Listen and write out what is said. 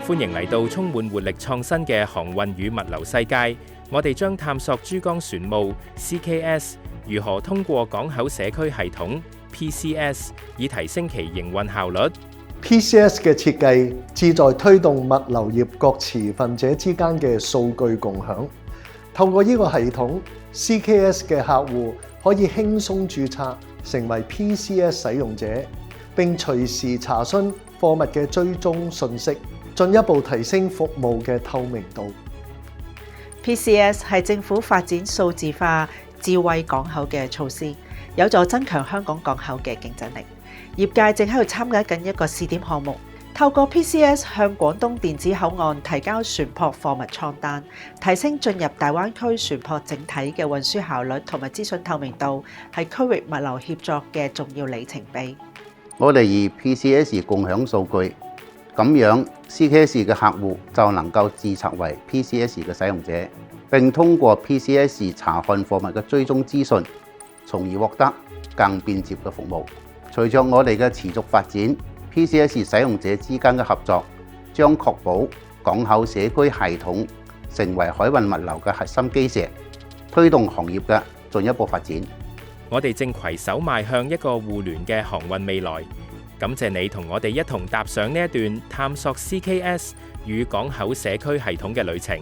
歡迎嚟到充滿活力創新嘅航運與物流世界。我哋將探索珠江船務 CKS 如何通過港口社區系統 PCS 以提升其營運效率。PCS 嘅設計旨在推動物流業各持份者之間嘅數據共享。透過呢個系統 ，CKS 嘅客戶可以輕鬆註冊成為 PCS 使用者，並隨時查詢貨物嘅追蹤信息，進一步提升服務嘅透明度。PCS 係政府發展數字化智慧港口嘅措施，有助增強香港港口嘅競爭力。業界正喺度參加緊一個試點項目，透過 PCS 向廣東電子口岸提交船舶貨物倉單，提升進入大灣區船舶整體嘅運輸效率同埋資訊透明度，係區域物流協作嘅重要里程碑。我哋以 PCS 共享數據，咁樣 CKS 嘅客戶就能夠註冊為 PCS 嘅使用者，並通過 PCS 查看貨物嘅追蹤資訊，從而獲得更便捷嘅服務。隨着我哋嘅持續發展， PCS 使用者之間嘅合作將確保港口社區系統成為海運物流嘅核心基石，推動行業嘅進一步發展。我哋正攜手邁向一個互聯嘅航運未來。感謝你同我哋一同踏上呢一段探索 CKS 與港口社區系統嘅旅程。